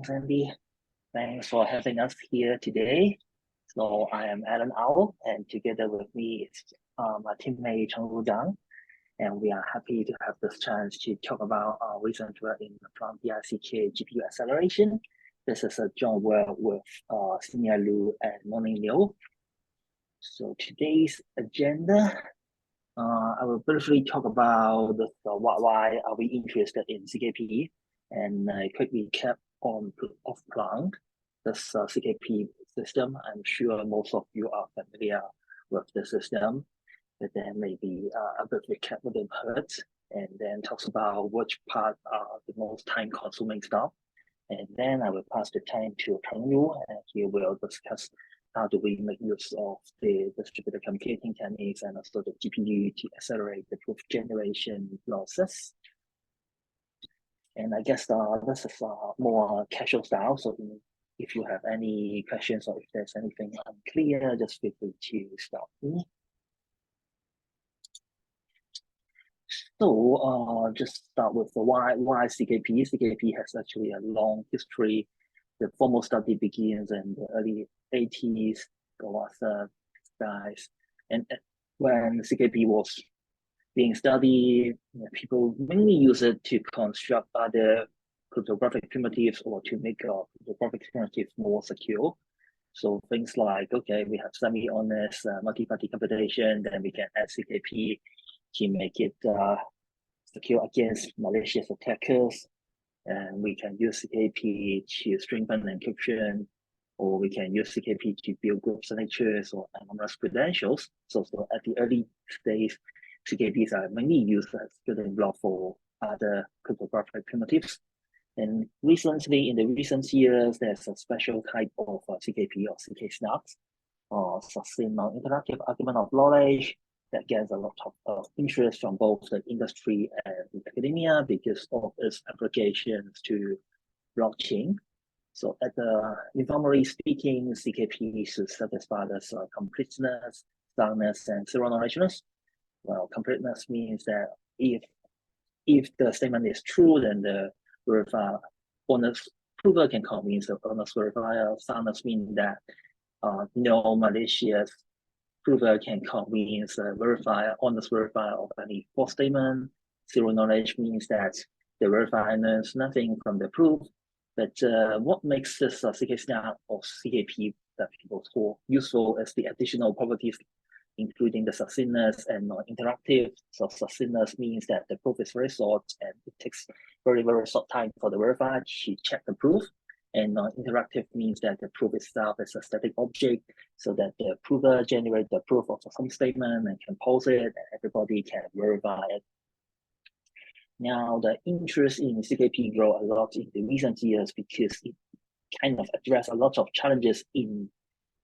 Thanks, Andy. Thanks for having us here today. So I am Alan Owl, and together with me is my teammate Chengru Zhang, and we are happy to have this chance to talk about our recent work in the Plonk-DIZK GPU Acceleration. This is a joint work with Senior Liu and Morning Liu. So today's agenda, I will briefly talk about why are we interested in ZKP, and a quick recap on of Plonk, this ZKP system. I'm sure most of you are familiar with the system, but then maybe a bit recap what they've heard, and then talks about which part are the most time-consuming stuff. And then I will pass the time to Chengru, and he will discuss how do we make use of the distributed computing techniques and also the GPU to accelerate the proof generation process. And I guess this is more casual style. So if you have any questions or if there's anything unclear, just feel free to stop me. So just start with the why ZKP. ZKP has actually a long history. The formal study begins in the early 80s, guys. And when ZKP was being studied, people mainly use it to construct other cryptographic primitives or to make cryptographic primitives more secure. So things like, okay, we have semi-honest multi-party computation, then we can add ZKP to make it secure against malicious attackers. And we can use ZKP to strengthen encryption, or we can use ZKP to build group signatures or anonymous credentials. So at the early stage, ZKPs are mainly used as building block for other cryptographic primitives. And recently, in the recent years, there's a special type of ZKP or zk-SNARKs, succinct non-interactive argument of knowledge, that gets a lot of interest from both the industry and academia because of its applications to blockchain. So informally speaking, ZKP should satisfy this completeness, soundness, and zero knowledgeness. Well, completeness means that if the statement is true, then the verifier honest prover can convince the honest verifier. Soundness means that no malicious prover can convince the honest verifier of any false statement. Zero knowledge means that the verifier knows nothing from the proof. But what makes this zk-SNARK or ZKP that people call useful is the additional properties, including the succinctness and non-interactive. So succinctness means that the proof is very short and it takes very, very short time for the verifier to check the proof. And non-interactive means that the proof itself is a static object, so that the prover generates the proof of some statement and can pose it, and everybody can verify it. Now, the interest in ZKP grew a lot in the recent years because it kind of addressed a lot of challenges in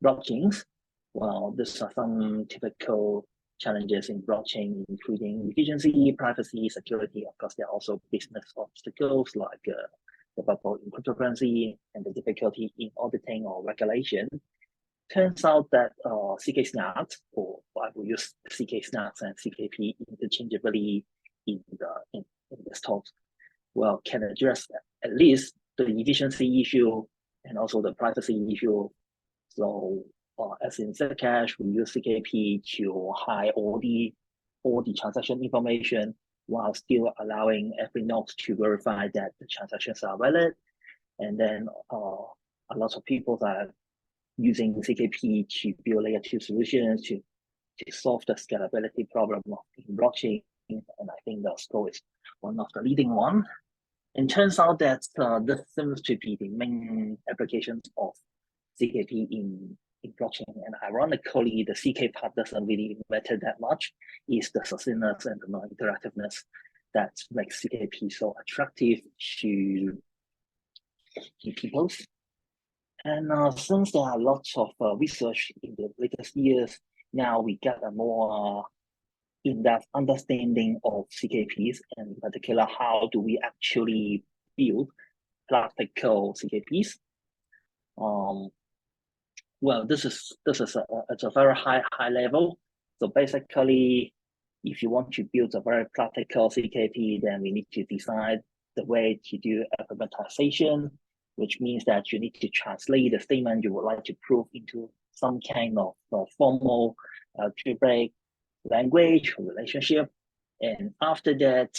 blockchains. Well, these are some typical challenges in blockchain, including efficiency, privacy, security. Of course, there are also business obstacles like the bubble in cryptocurrency and the difficulty in auditing or regulation. Turns out that zk-SNARKs, or I will use zk-SNARKs and ZKP interchangeably in this talk, well, can address at least the efficiency issue and also the privacy issue. So as in Zcash, we use ZKP to hide all the transaction information while still allowing every node to verify that the transactions are valid. And then a lot of people are using ZKP to build layer 2 solutions to solve the scalability problem in blockchain. And I think the Score is one of the leading one. And turns out that this seems to be the main applications of ZKP in blockchain. And ironically, the ZK part doesn't really matter that much. It's the succinctness and the non-interactiveness that makes ZKP so attractive to people. And since there are lots of research in the latest years, now we get a more in-depth understanding of ZKPs, and in particular, how do we actually build practical ZKPs? Well, this is at a very high level. So basically, if you want to build a very practical ZKP, then we need to decide the way to do implementation. which means that you need to translate the statement you would like to prove into some kind of formal algebraic language or relationship. And after that,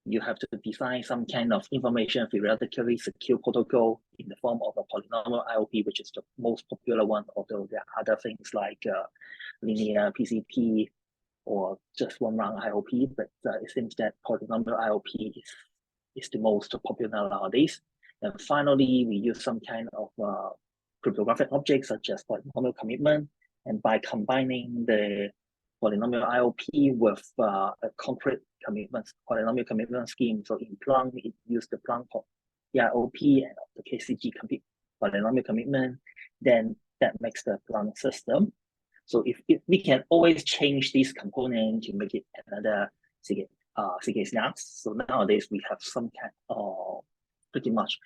you have to design some kind of information theoretically secure protocol in the form of a polynomial IOP, which is the most popular one, although there are other things like linear PCP or just one round IOP, but it seems that polynomial IOP is the most popular nowadays. And finally, we use some kind of cryptographic objects such as polynomial commitment. And by combining the polynomial IOP with a concrete polynomial commitment scheme. So in Plonk, it used the Plonk IOP and the KCG polynomial commitment, then that makes the Plonk system. So if we can always change this component to make it another zk-SNARKs. So nowadays we have some kind of pretty much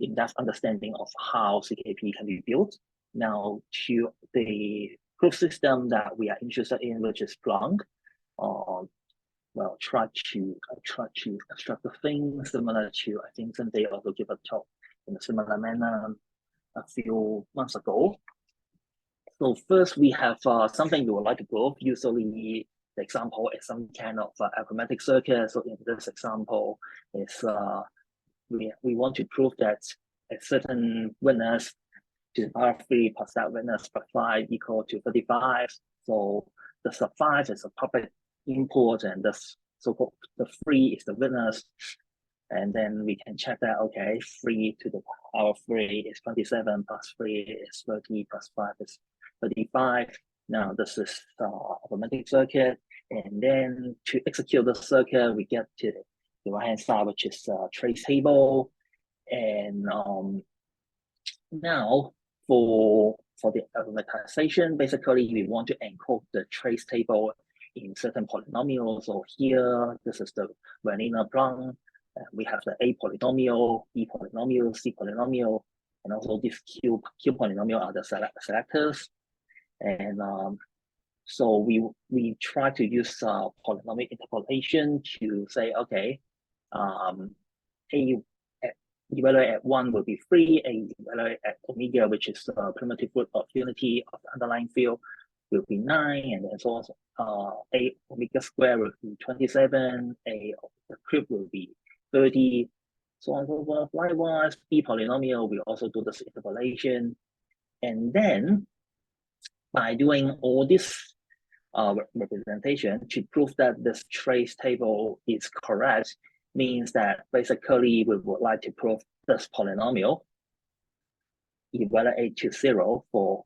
in-depth understanding of how ZKP can be built. Now to the proof system that we are interested in, which is Plonk. Well, try to abstract the thing similar to, I think Sunday also gave a talk in a similar manner a few months ago. So first we have something we would like to prove. Usually the example is some kind of arithmetic circuit. So in this example, is we want to prove that a certain witness to the power 3 plus that witness plus 5 equal to 35. So the sub 5 is a public input, and the so-called the 3 is the witness. And then we can check that, okay, 3 to the power 3 is 27 plus 3 is 30 plus 5 is 35. Now this is arithmetic circuit. And then to execute the circuit, we get to the right-hand side, which is trace table. And now for the arithmetization, basically we want to encode the trace table in certain polynomials. So here, this is the vanilla Plonk. We have the A polynomial, B polynomial, C polynomial, and also this Q polynomial are the selectors. And so we try to use polynomial interpolation to say, okay, A evaluate at 1 will be 3, A evaluate at omega, which is the primitive root of unity of the underlying field, will be 9, and then so on. A omega square will be 27, A of the cube will be 30, so on and so forth. Likewise, B polynomial, we also do this interpolation. And then by doing all this representation to prove that this trace table is correct, means that basically we would like to prove this polynomial evaluate to 0 for,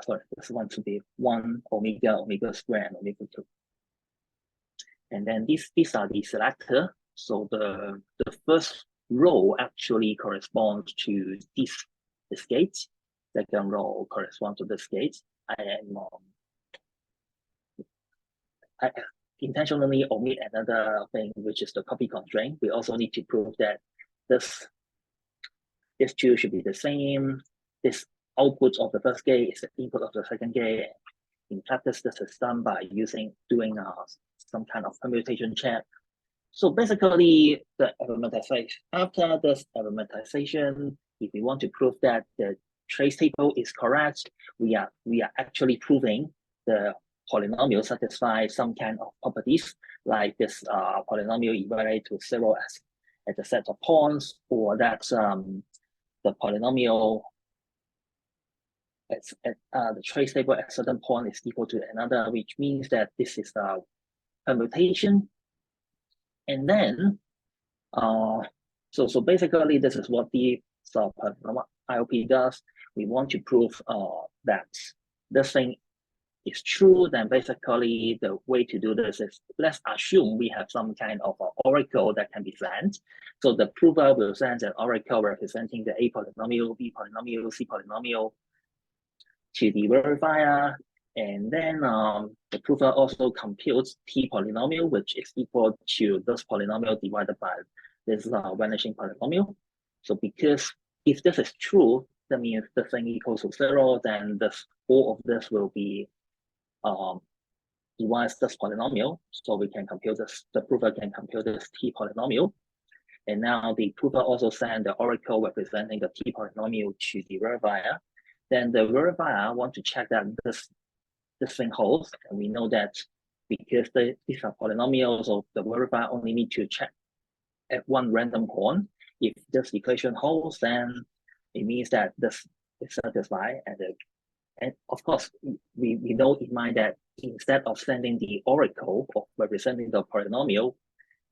sorry, this one to be 1 omega square and omega 2. And then these are the selector. So the first row actually corresponds to this gate. Second row corresponds to this gate. And I intentionally omit another thing, which is the copy constraint. We also need to prove that this two should be the same. This output of the first gate is the input of the second gate. In practice, this is done by doing some kind of permutation check. So basically, the arithmetization, after this arithmetization, if we want to prove that the trace table is correct, we are actually proving the polynomial satisfies some kind of properties, like this polynomial evaluate to 0 as a set of points, or that the polynomial the trace table at certain point is equal to another, which means that this is a permutation. And then so basically this is what the IOP does. We want to prove that this thing is true. Then basically the way to do this is, let's assume we have some kind of oracle that can be sent. So the prover will send an oracle representing the A polynomial, B polynomial, C polynomial to the verifier. And then the prover also computes T polynomial, which is equal to this polynomial divided by this vanishing polynomial. So because if this is true, that means the thing equals to 0, then all of this will be divides this polynomial. So we can compute this, the prover can compute this T polynomial. And now the prover also send the oracle representing the T polynomial to the verifier. Then the verifier want to check that this thing holds. And we know that because these are polynomials, so the verifier only need to check at one random point. If this equation holds, then it means that this is satisfied. And of course, we know in mind that instead of sending the oracle of representing the polynomial,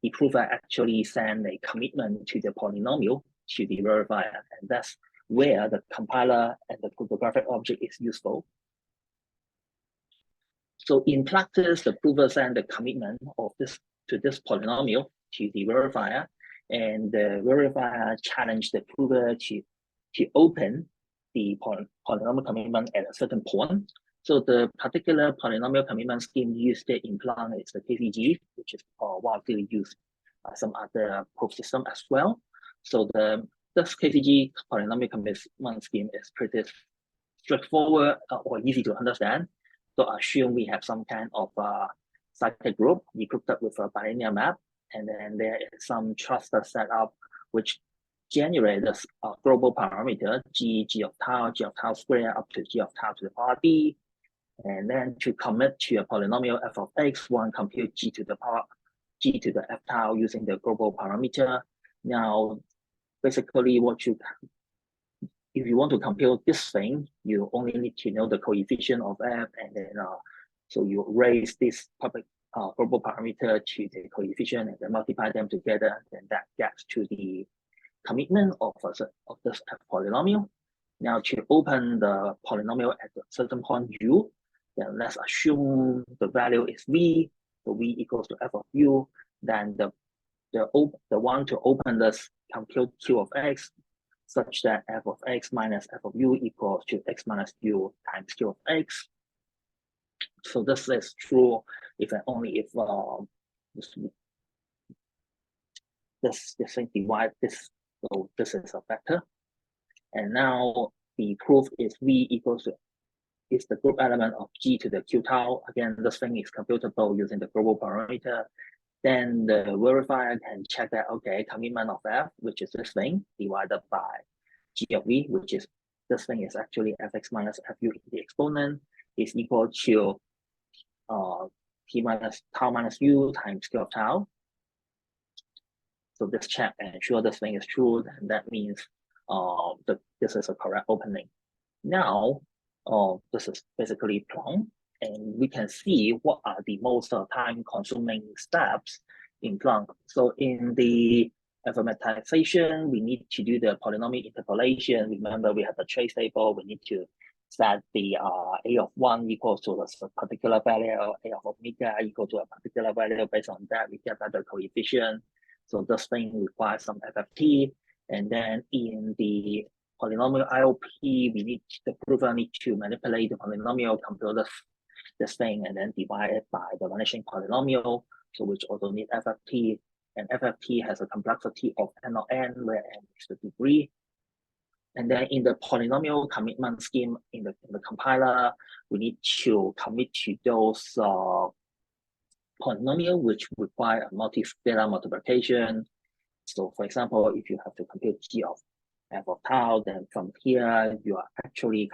the prover actually send a commitment to the polynomial to the verifier. And that's where the compiler and the cryptographic object is useful. So in practice, the prover send the commitment of this to this polynomial to the verifier, and the verifier challenge the prover to open the polynomial commitment at a certain point. So the particular polynomial commitment scheme used in Plonk is the KCG, which is widely used by some other proof system as well. So this KCG polynomial commitment scheme is pretty straightforward or easy to understand. So assume we have some kind of cyclic group encrypted with a bilinear map, and then there is some trusted setup which generates a global parameter g of tau squared up to g of tau to the power b, and then to commit to a polynomial f of x, one compute g to the f tau using the global parameter. Now, basically, if you want to compute this thing, you only need to know the coefficient of f, and then so you raise this public global parameter to the coefficient and then multiply them together, and that gets to the commitment of this polynomial. Now to open the polynomial at a certain point u, then let's assume the value is v, so v equals to f of u. Then the one to open this compute q of x such that f of x minus f of u equals to x minus u times q of x. So this is true if and only if this thing divide this. So this is a vector. And now the proof is v equals to is the group element of g to the q tau. Again, this thing is computable using the global parameter. Then the verifier can check that, okay, commitment of f, which is this thing, divided by g of v, which is this thing is actually fx minus fu in the exponent, is equal to t minus tau minus u times q of tau. So this check and ensure this thing is true, and that means this is a correct opening. Now, this is basically Plonk, and we can see what are the most time-consuming steps in Plonk. So in the alphabetization, we need to do the polynomial interpolation. Remember, we have the trace table. We need to set the a of 1 equals to a particular value, a of omega equal to a particular value. Based on that, we get the coefficient. So this thing requires some FFT. And then in the polynomial IOP, the prover need to manipulate the polynomial, compute this thing, and then divide it by the vanishing polynomial, so which also need FFT. And FFT has a complexity of n of n, where n is the degree. And then in the polynomial commitment scheme in the compiler, we need to commit to those polynomial which require a multi-scalar multiplication. So for example, if you have to compute g of f of tau, then from here you are actually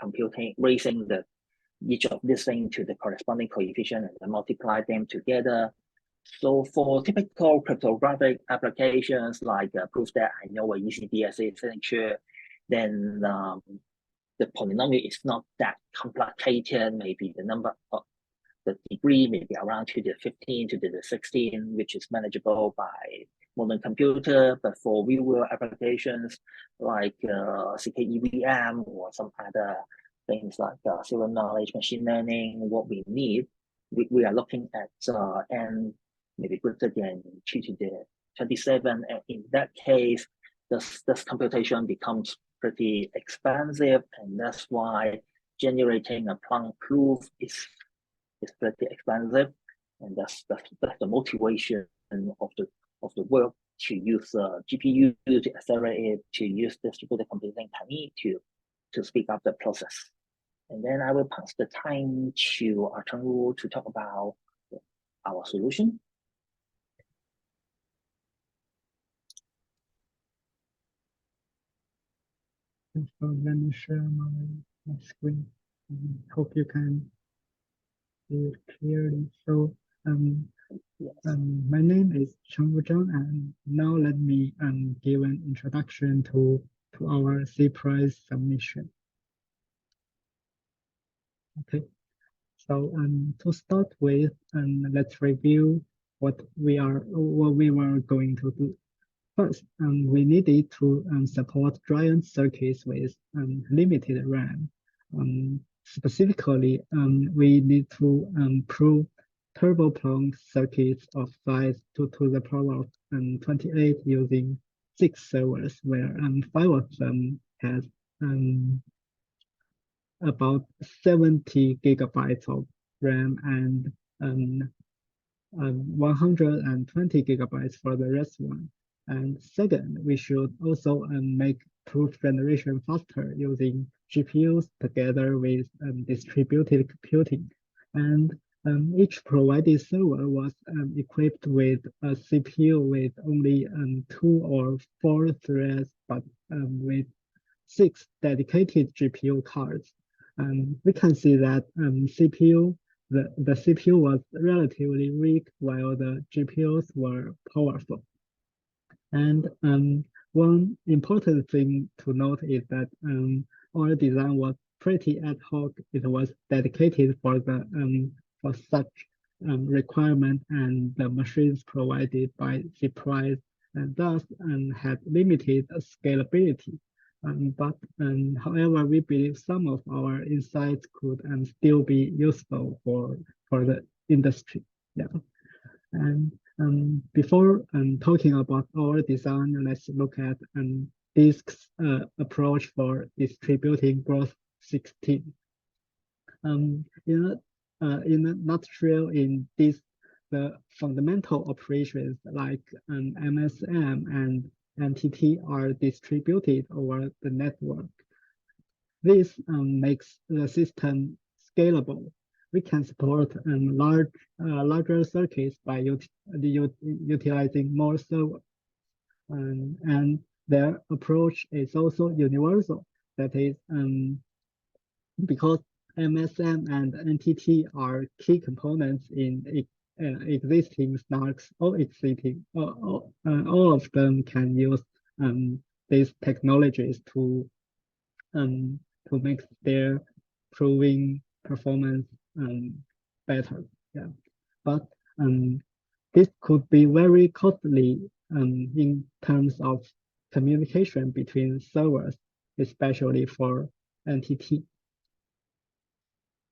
raising each of this thing to the corresponding coefficient and then multiply them together. So for typical cryptographic applications like proof that I know a ECDSA signature, then the polynomial is not that complicated. Maybe the number of the degree may be around to the 15 to the 16, which is manageable by modern computer. But for real-world applications like zk-EVM or some other things like zero knowledge machine learning, what we need, we are looking at n maybe greater than 2 to the 27. And in that case, this computation becomes pretty expensive, and that's why generating a Plonk proof is pretty expensive, and that's the motivation of the work to use GPU to accelerate it, to use distributed computing technique to speed up the process. And then I will pass the time to Chengru to talk about our solution. So let me share my screen. Hope you can see it clearly. So Yes. my name is Chengru Zhang, and now let me give an introduction to our ZPrize submission. Okay. So to start with, let's review what we were going to do. First, we needed to support giant circuits with limited RAM. Specifically, we need to prove turbo Plonk circuits of size 2 to the power of 28 using 6 servers, where 5 of them has about 70 gigabytes of RAM and 120 gigabytes for the rest one. And second, we should also make proof generation faster using GPUs together with distributed computing. And each provided server was equipped with a CPU with only 2 or 4 threads, but with 6 dedicated GPU cards. We can see that the CPU was relatively weak while the GPUs were powerful. And one important thing to note is that our design was pretty ad hoc. It was dedicated for such requirement, and the machines provided by ZPrize and thus had limited scalability. However, we believe some of our insights could still be useful for the industry. Yeah. And before talking about our design, let's look at DIZK's approach for distributing growth 16. In a nutshell, in this, the fundamental operations like MSM and NTT are distributed over the network. This makes the system scalable. We can support larger circuits by utilizing more servers. And their approach is also universal. That is, because MSM and NTT are key components in existing SNARKs or existing, all of them can use these technologies to make their proving performance better. Yeah, but this could be very costly in terms of communication between servers, especially for NTT.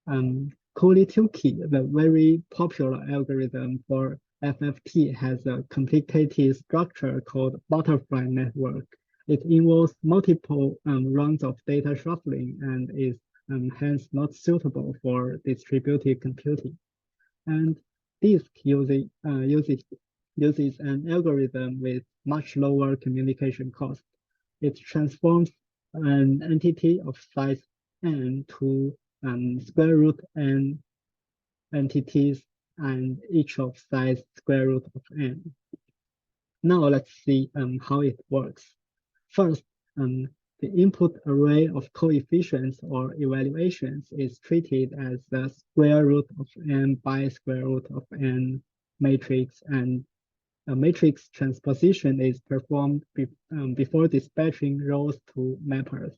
PolyU, the very popular algorithm for FFT, has a complicated structure called butterfly network. It involves multiple rounds of data shuffling and is hence not suitable for distributed computing. And DIZK uses an algorithm with much lower communication cost. It transforms an entity of size n to square root n entities and each of size square root of n. Now let's see how it works. First, the input array of coefficients or evaluations is treated as the square root of n by square root of n matrix, and a matrix transposition is performed before dispatching rows to mappers.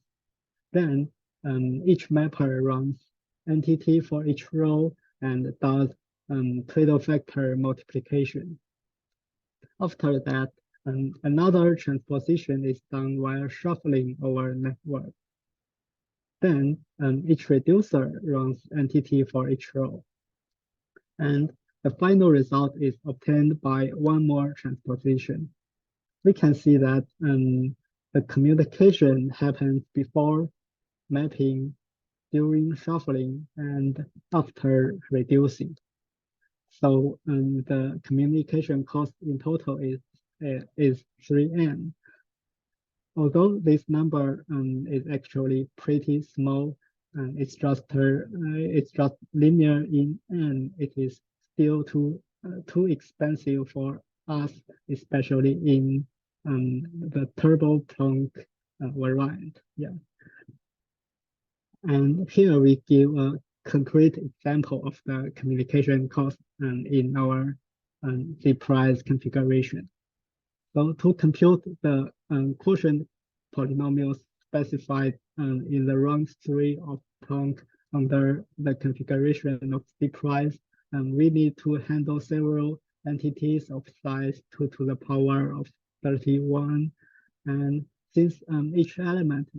Then each mapper runs entity for each row and does twiddle factor multiplication. After that, another transposition is done while shuffling over network. Then each reducer runs entity for each row. And the final result is obtained by one more transposition. We can see that the communication happens before mapping, during shuffling, and after reducing. So the communication cost in total is 3n. Although this number is actually pretty small, it's just linear in n. It is still too expensive for us, especially in the turbo Plonk variant. Yeah. And here we give a concrete example of the communication cost in our ZPrize configuration. So to compute the quotient polynomials specified in the round 3 of Plonk under the configuration of ZPrize, we need to handle several entities of size 2 to the power of 31. And since each element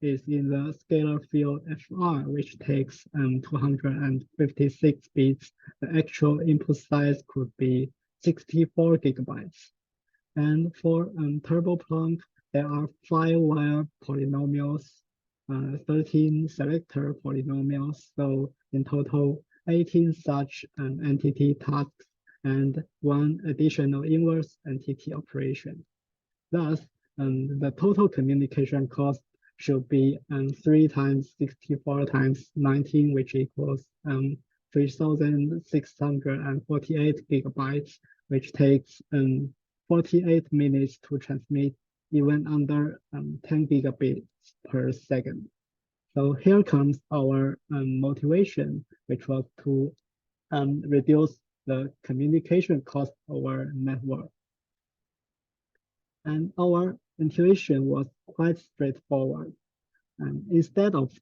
is in the scalar field FR, which takes 256 bits, the actual input size could be 64 gigabytes. And for Turbo Plonk, there are 5-wire polynomials, 13 selector polynomials. So in total, 18 such entity tasks and 1 additional inverse entity operation. Thus, the total communication cost should be 3 times 64 times 19, which equals 3,648 gigabytes, which takes 48 minutes to transmit even under 10 gigabits per second. So here comes our motivation, which was to reduce the communication cost over network. And our intuition was quite straightforward. Instead of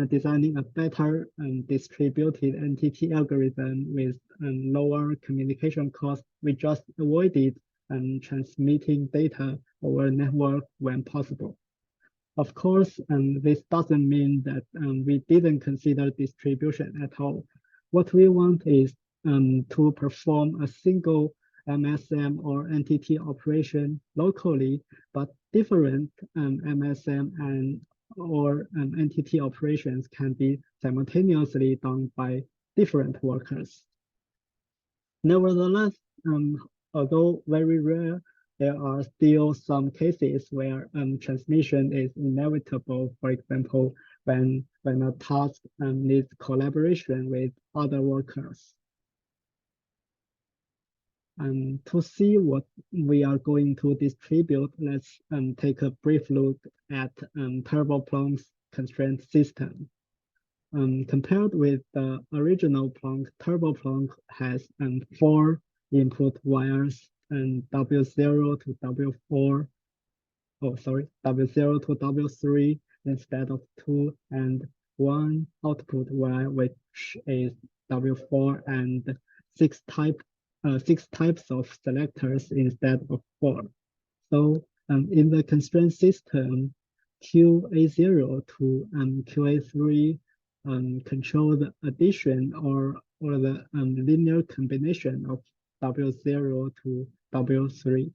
designing a better distributed entity algorithm with lower communication cost, we just avoided transmitting data over network when possible. Of course, this doesn't mean that we didn't consider distribution at all. What we want is to perform a single MSM or entity operation locally, but different MSM or entity operations can be simultaneously done by different workers. Nevertheless, although very rare, there are still some cases where transmission is inevitable. For example, when a task needs collaboration with other workers. And to see what we are going to distribute, let's take a brief look at Turbo Plonk's constraint system. Compared with the original Plonk, Turbo Plonk has 4 input wires and W0 to W4. Oh, sorry, W0 to W3 instead of 2, and 1 output wire, which is W4, and 6 types of selectors instead of 4. So in the constraint system, QA0 to QA3 control the addition or the linear combination of W0 to W3,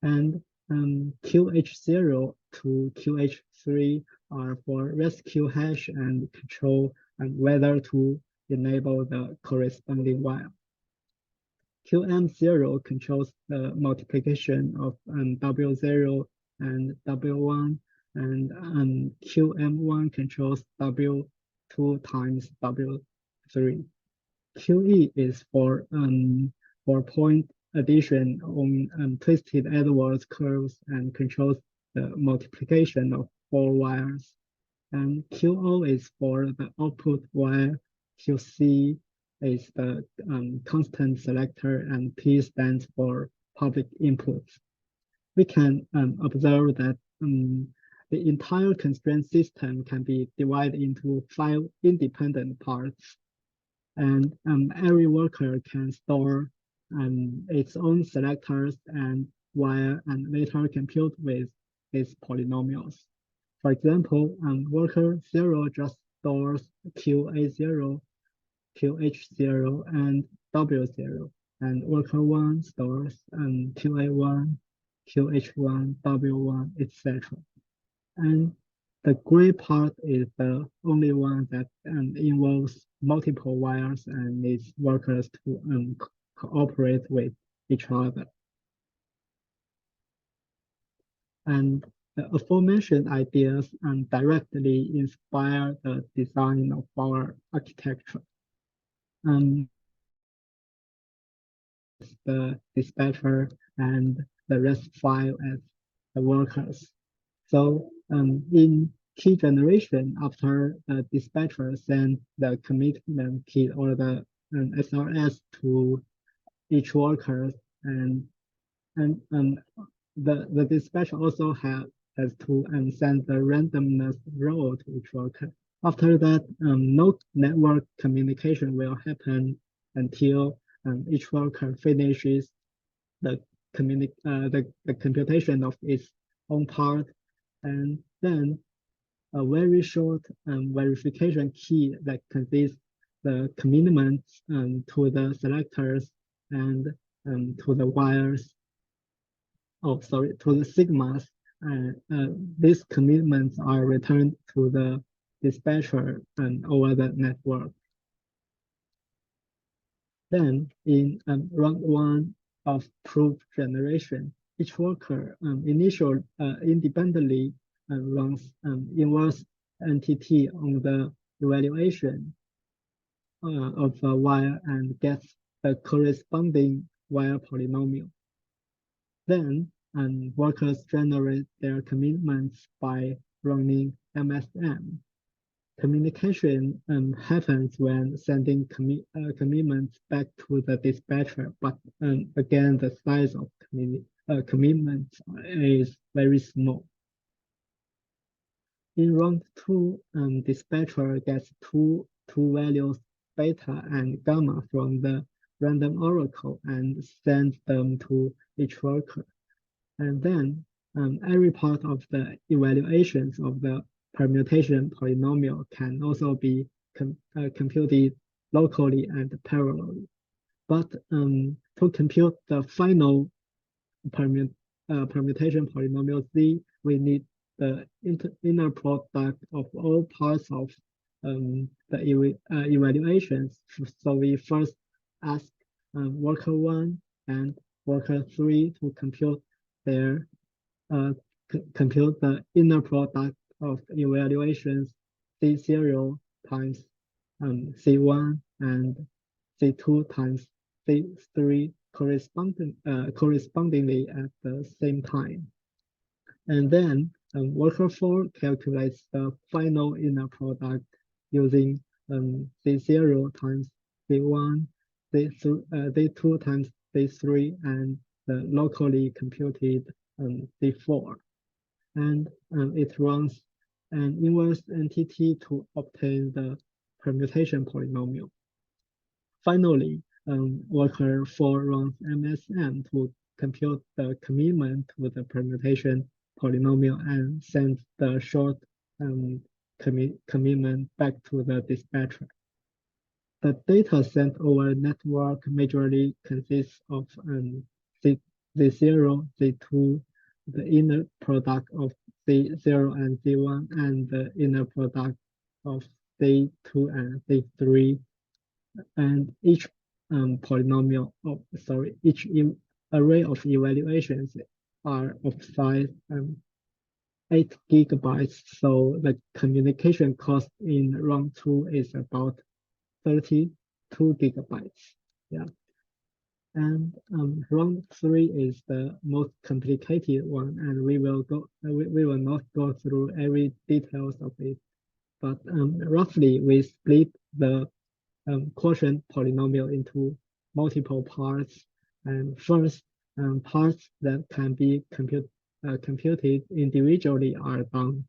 and QH0 to QH3 are for rescue hash and control whether to enable the corresponding wire. QM0 controls the multiplication of W0 and W1, and QM1 controls W2 times W3. QE is for point addition on twisted Edwards curves and controls the multiplication of 4 wires. And QO is for the output wire. QC is the constant selector, and P stands for public inputs. We can observe that the entire constraint system can be divided into 5 independent parts, and every worker can store its own selectors and wire and later compute with its polynomials. For example, worker 0 just stores QA0, QH0, and W0, and worker 1 stores QA1, QH1, W1, etc. And the gray part is the only one that involves multiple wires and needs workers to cooperate with each other. And the aforementioned ideas directly inspire the design of our architecture. The dispatcher and the REST file as the workers. So in key generation after the dispatcher sends the commitment key or the SRS to each worker, and the dispatcher also has to send the randomness row to each worker. After that, no network communication will happen until each worker finishes the computation of its own part, and then a very short verification key that consists the commitments to the selectors and to the wires. Oh, sorry, to the sigmas. These commitments are returned to the dispatcher over the network. Then in round one of proof generation, each worker independently runs inverse NTT on the evaluation of a wire and gets the corresponding wire polynomial. Then workers generate their commitments by running MSM. Communication happens when sending commitments back to the dispatcher, but again, the size of commitments is very small. In round two, dispatcher gets two values, beta and gamma, from the random oracle and sends them to each worker. And then every part of the evaluations of the permutation polynomial can also be computed locally and parallelly. But to compute the final permutation polynomial Z, we need the inner product of all parts of the evaluations. So we first ask worker 1 and worker 3 to compute their compute the inner product of evaluations C0 times C1 and C2 times C3 correspondingly at the same time. And then worker 4 calculates the final inner product using C0 times C1, C2 times C3, and the locally computed C4. And it runs an inverse NTT to obtain the permutation polynomial. Finally, worker 4 runs MSM to compute the commitment to the permutation polynomial and sends the short commitment back to the dispatcher. The data sent over network majorly consists of Z0, Z2, the inner product of Z0 and Z1, and the inner product of Z2 and Z3. And each each array of evaluations are of size 8 gigabytes. So the communication cost in round 2 is about 32 gigabytes. Yeah. And round 3 is the most complicated one, and we will not go through every details of it, but roughly we split the quotient polynomial into multiple parts. And first, parts that can be computed individually are done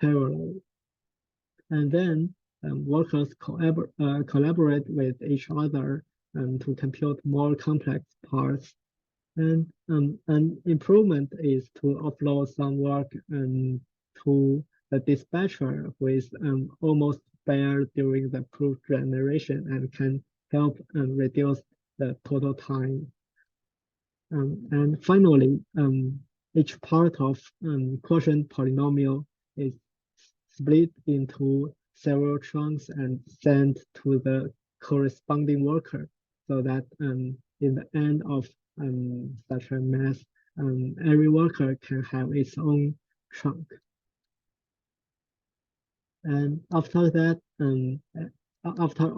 parallelly. And then workers collaborate with each other to compute more complex parts. And an improvement is to offload some work to the dispatcher who is almost bare during the proof generation and can help reduce the total time. And finally, each part of quotient polynomial is split into several chunks and sent to the corresponding worker, so that in the end of such a mass, every worker can have its own chunk. And after that, after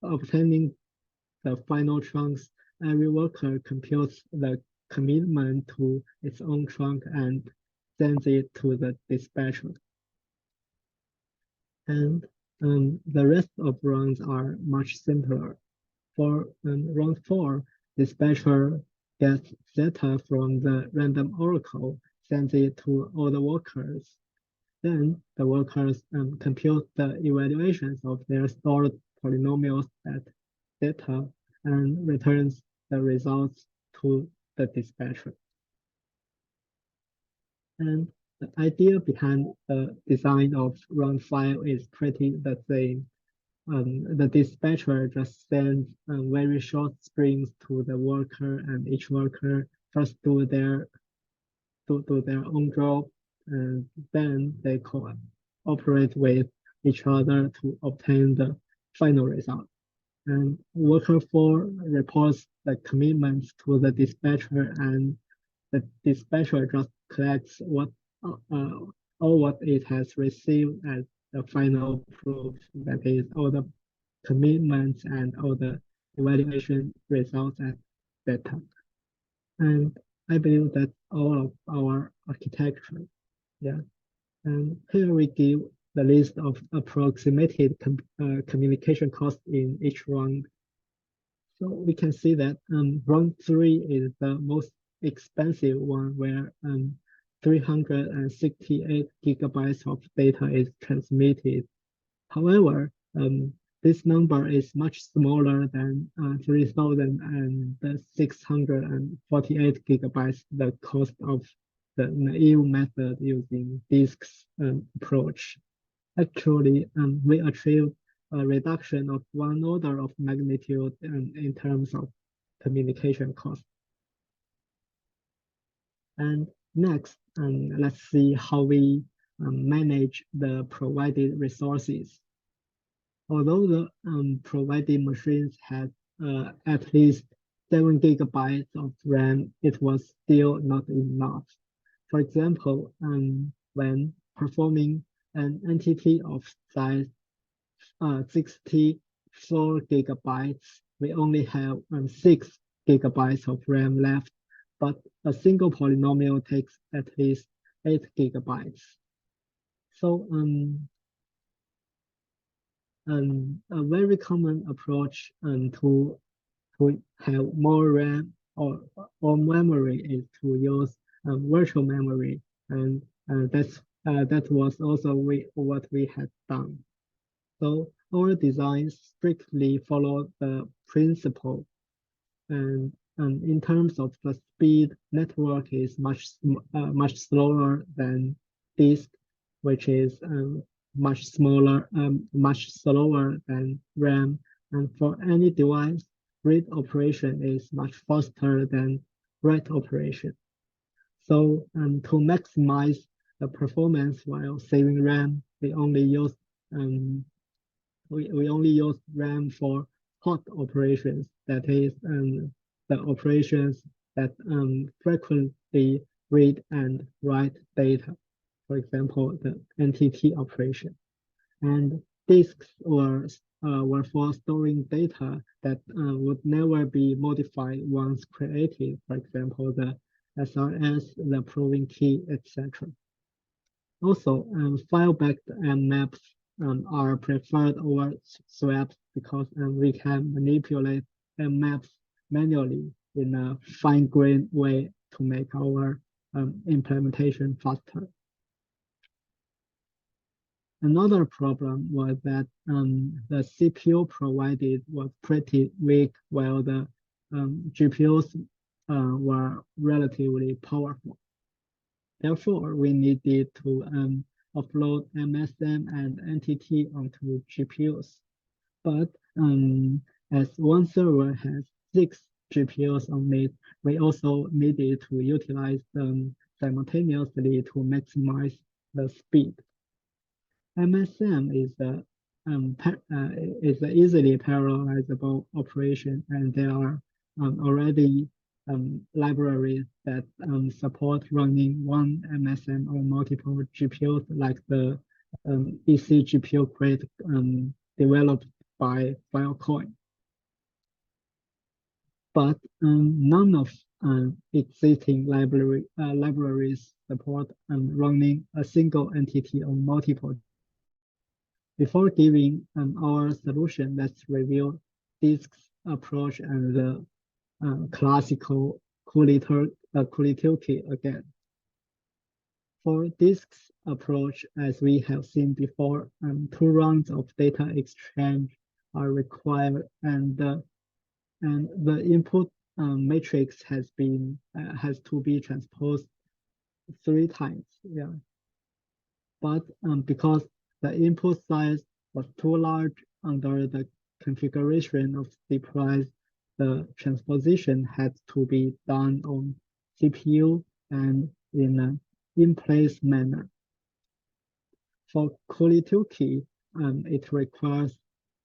obtaining the final chunks, every worker computes the commitment to its own chunk and sends it to the dispatcher. And the rest of runs are much simpler. For round 4, dispatcher gets data from the random oracle, sends it to all the workers. Then the workers compute the evaluations of their stored polynomial set data and returns the results to the dispatcher. And the idea behind the design of round 5 is pretty the same. The dispatcher just sends very short strings to the worker, and each worker first do their own job, and then they cooperate with each other to obtain the final result. And worker 4 reports the commitments to the dispatcher, and the dispatcher just collects all what it has received as the final proof, that is all the commitments and all the evaluation results as data. And I believe that's all of our architecture. Yeah. And here we give the list of approximated communication costs in each round. So we can see that round 3 is the most expensive one, where 368 gigabytes of data is transmitted. However, this number is much smaller than 3,648 gigabytes, the cost of the naive method using DIZK's approach. Actually, we achieved a reduction of 1 order of magnitude in terms of communication cost. And next, let's see how we manage the provided resources. Although the provided machines had at least 7 gigabytes of RAM, it was still not enough. For example, when performing an entity of size 64 gigabytes, we only have 6 gigabytes of RAM left, but a single polynomial takes at least 8 gigabytes. So a very common approach to have more RAM or memory is to use virtual memory, and that was also what we had done. So our designs strictly follow the principle, and in terms of the speed, network is much slower than disk, which is much slower than RAM. And for any device, read operation is much faster than write operation. So to maximize the performance while saving RAM, we only use RAM for hot operations, that is the operations that frequently read and write data. For example, the entity operation. And disks were for storing data that would never be modified once created. For example, the SRS, the proving key, etc. Also, file-backed maps are preferred over swaps because we can manipulate maps manually in a fine-grained way to make our implementation faster. Another problem was that the CPU provided was pretty weak, while the GPUs were relatively powerful. Therefore, we needed to offload MSM and NTT onto GPUs. But as one server has 6 GPUs on it, we also needed to utilize them simultaneously to maximize the speed. MSM is an easily parallelizable operation, and there are already libraries that support running one MSM on multiple GPUs, like the EC GPU crate developed by Filecoin. But none of existing libraries support running a single entity on multiple. Before giving our solution, let's review DIZK's approach and the classical Kulitilki again. For DIZK's approach, as we have seen before, 2 rounds of data exchange are required, and the input matrix has to be transposed 3 times. Yeah, but because the input size was too large under the configuration of ZPrize, the transposition had to be done on CPU and in an in-place manner. For Kulitilki, it requires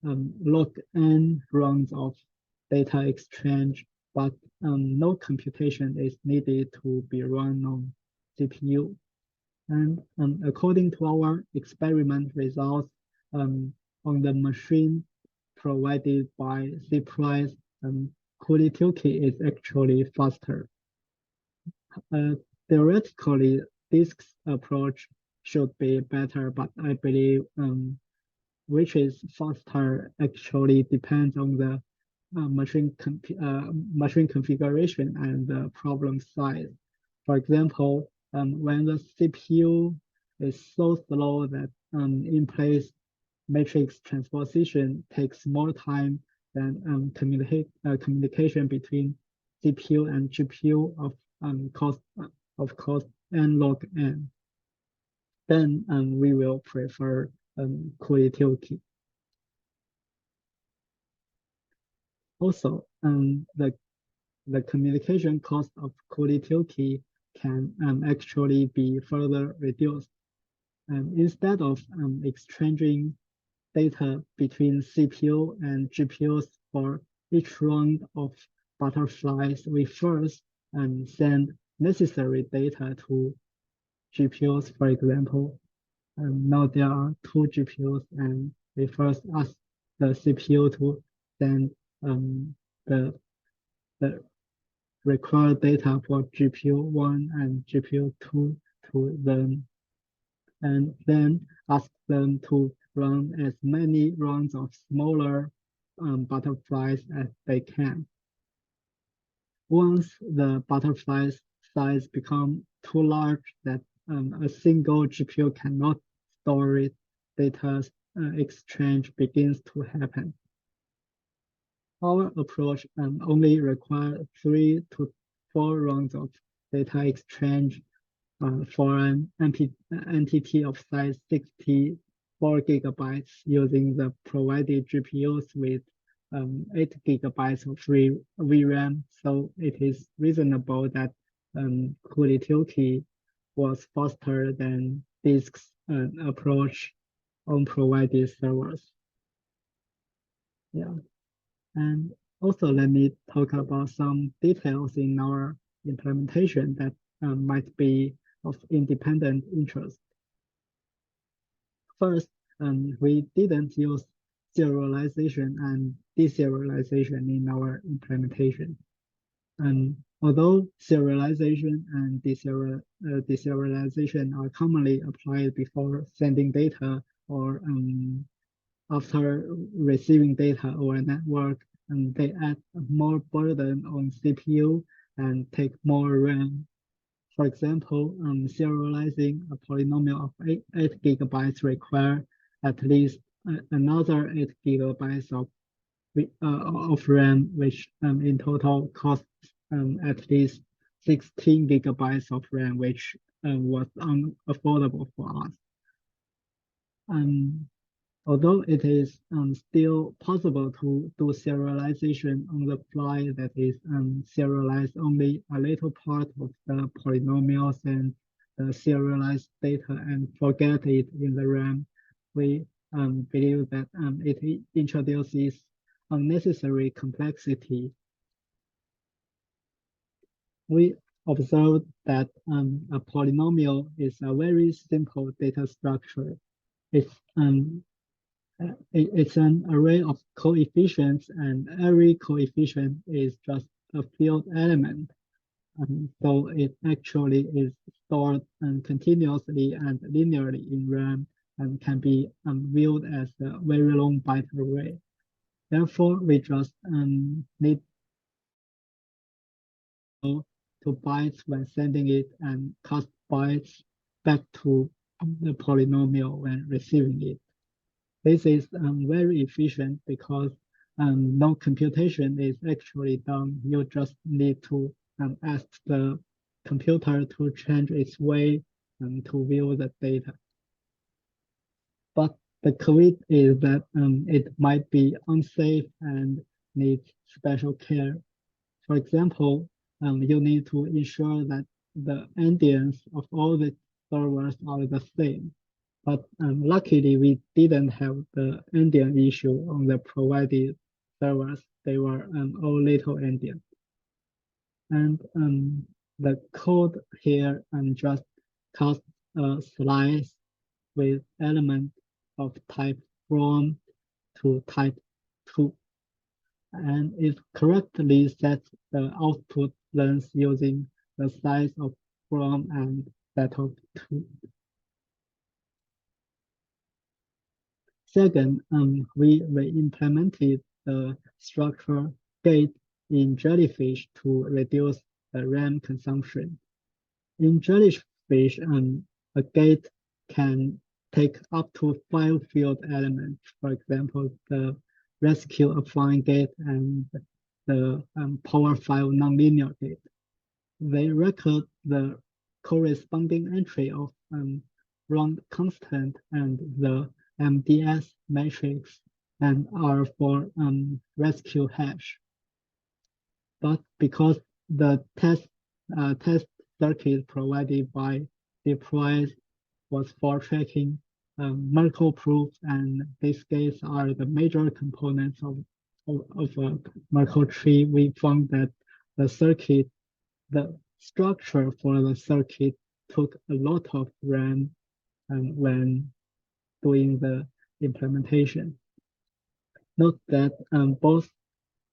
log n rounds of data exchange, but no computation is needed to be run on CPU. And according to our experiment results on the machine provided by ZPrize, Kulitilki is actually faster. Theoretically, DIZK's approach should be better, but I believe which is faster actually depends on the machine configuration and the problem size. For example, when the CPU is so slow that in-place matrix transposition takes more time than communication between CPU and GPU of cost n log n, then we will prefer Kulitilki. Also, the communication cost of Kulitilki can actually be further reduced. Instead of exchanging data between CPU and GPUs for each round of butterflies, we first send necessary data to GPUs, for example. Now there are 2 GPUs, and we first ask the CPU to send the required data for GPU 1 and GPU 2 to them, and then ask them to run as many rounds of smaller butterflies as they can. Once the butterflies size become too large that a single GPU cannot store it, data exchange begins to happen. Our approach only requires 3 to 4 rounds of data exchange for an entity of size 64 gigabytes using the provided GPUs with 8 gigabytes of VRAM. So it is reasonable that Kulitilki was faster than DIZK's approach on provided servers. Yeah. And also, let me talk about some details in our implementation that might be of independent interest. First, we didn't use serialization and deserialization in our implementation. Although serialization and deserialization are commonly applied before sending data or after receiving data over a network, and they add more burden on CPU and take more RAM. For example, serializing a polynomial of 8 gigabytes require at least another 8 gigabytes of RAM, which in total costs at least 16 gigabytes of RAM, which was unaffordable for us. Although it is still possible to do serialization on the fly, that is, serialize only a little part of the polynomials and the serialized data and forget it in the RAM, we believe that it introduces unnecessary complexity. We observed that a polynomial is a very simple data structure. It's an array of coefficients, and every coefficient is just a field element. So it actually is stored continuously and linearly in RAM, and can be viewed as a very long byte array. Therefore, we just need to bytes when sending it and cast bytes back to the polynomial when receiving it. This is very efficient because no computation is actually done. You just need to ask the computer to change its way to view the data. But the caveat is that it might be unsafe and needs special care. For example, you need to ensure that the endians of all the servers are the same. But luckily, we didn't have the endian issue on the provided servers. They were all little endian. And the code here just casts a slice with element of type from to type 2. And it correctly sets the output length using the size of from and that of 2. Second, we re-implemented the structure gate in Jellyfish to reduce the RAM consumption. In Jellyfish, a gate can take up to 5 field elements. For example, the rescue applying gate and the power 5 nonlinear gate. They record the corresponding entry of round constant and the MDS matrix and are for rescue hash. But because the test circuit provided by ZPrize was for tracking Merkle proofs, and these gates are the major components of a Merkle tree, we found that the structure for the circuit took a lot of RAM when doing the implementation. Note that both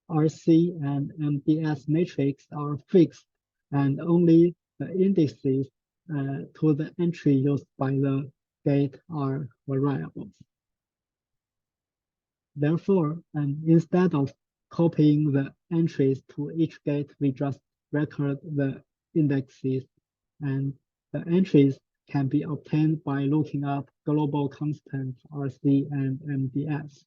RC and MDS matrix are fixed, and only the indices to the entry used by the gate are variables. Therefore, instead of copying the entries to each gate, we just record the indexes, and the entries can be obtained by looking up global constants RC and MDS.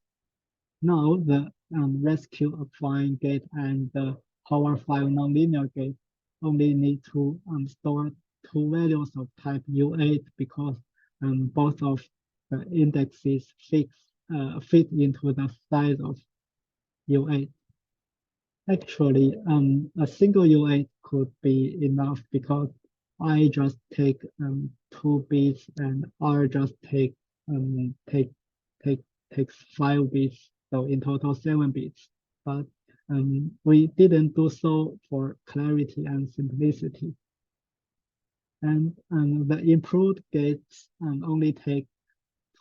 Now the rescue applying gate and the power 5 nonlinear gate only need to store 2 values of type U8 because both of the indexes fit into the size of U8. Actually, a single U8 could be enough because I just take 2 bits and R just takes 5 bits, so in total 7 bits. But we didn't do so for clarity and simplicity. And the improved gates only take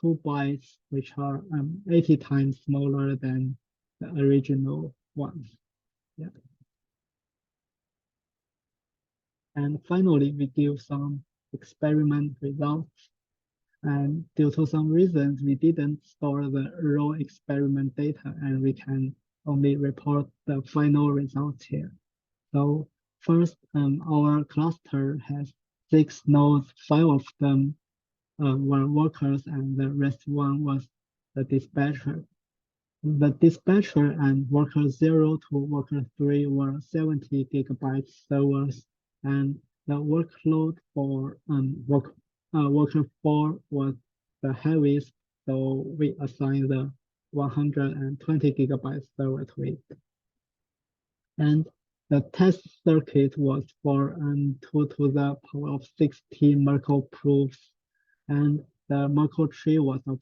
2 bytes, which are 80 times smaller than the original ones. Yeah. And finally, we give some experiment results. And due to some reasons, we didn't store the raw experiment data, and we can only report the final results here. So first, our cluster has 6 nodes, 5 of them were workers, and the rest one was the dispatcher. The dispatcher and worker 0 to worker 3 were 70 gigabytes servers, and the workload for worker 4 was the heaviest, so we assigned the 120 gigabytes server to it. And the test circuit was for 2 to the power of 16 Merkle proofs, and the Merkle tree was of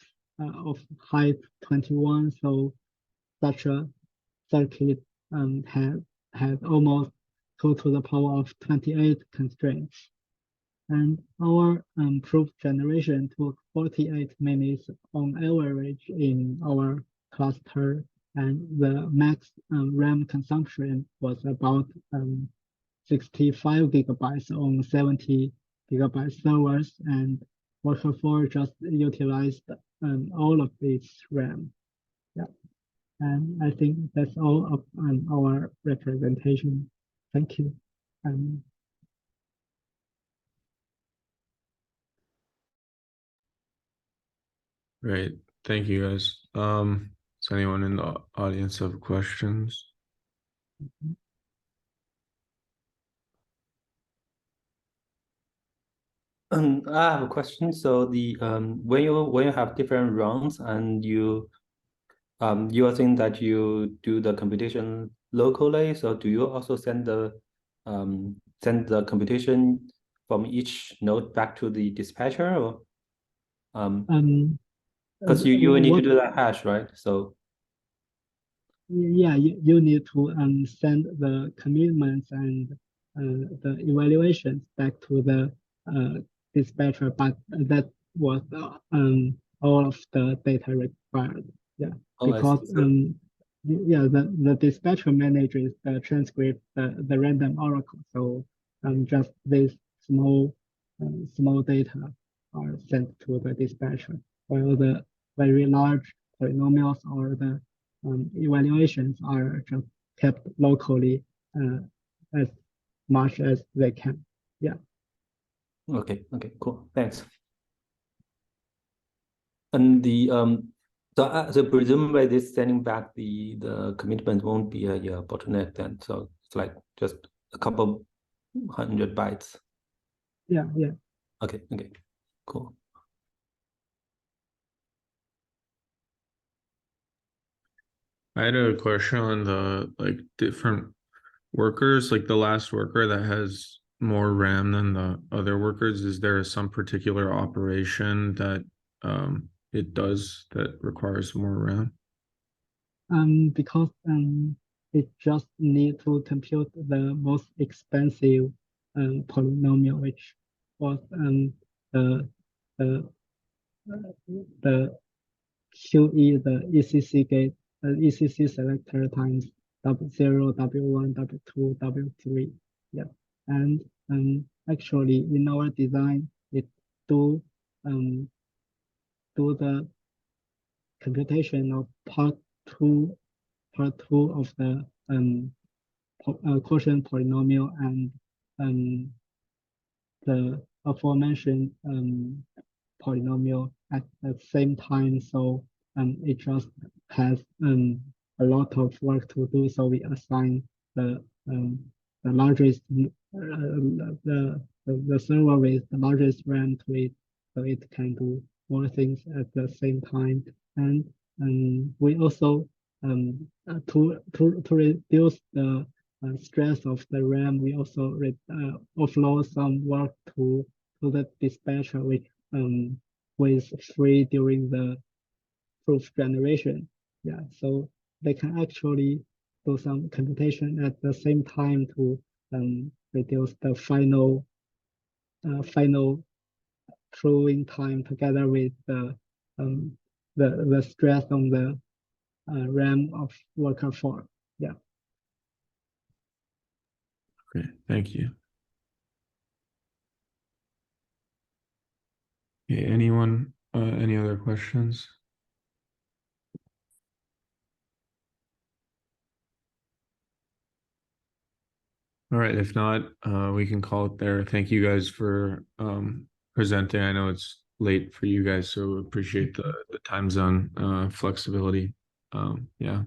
height 21, so such a circuit had almost 2 to the power of 28 constraints. And our proof generation took 48 minutes on average in our cluster, and the max RAM consumption was about 65 gigabytes on 70 gigabyte servers and worker 4 just utilized all of its RAM. Yeah, and I think that's all of our representation. Thank you. Great. Thank you, guys. Does anyone in the audience have questions? I have a question. So the when you have different rounds and you are saying that you do the computation locally, so do you also send the computation from each node back to the dispatcher, or because you need to do that hash, right? So yeah, you need to send the commitments and the evaluations back to the dispatcher, but that was all of the data required. Yeah, because yeah, the dispatcher manages the transcript, the random oracle. So just this small data are sent to the dispatcher, while the very large polynomials or the evaluations are just kept locally as much as they can. Yeah. okay, cool, thanks. And the so presumably this sending back the commitment won't be a bottleneck then. So it's like just a couple 100 bytes. Yeah. Okay, cool. I had a question on the different workers, like the last worker that has more RAM than the other workers. Is there some particular operation that it does that requires more RAM? Because it just need to compute the most expensive polynomial, which was the the QE, the ECC gate, ECC selector times W0, W1, W2, W3. Yeah, and actually in our design, it do the computation of part two of the quotient polynomial and the aforementioned polynomial at the same time. So it just has a lot of work to do. So we assign the largest the server with the largest RAM to it, so it can do more things at the same time. And we also to reduce the stress of the RAM, we also offload some work to the dispatcher, which was free during the proof generation. Yeah, so they can actually do some computation at the same time to reduce the final proving time together with the stress on the RAM of worker 4. Yeah. Okay, thank you. Okay, anyone, any other questions? All right, if not, we can call it there. Thank you guys for presenting. I know it's late for you guys, so appreciate the time zone flexibility. Yeah.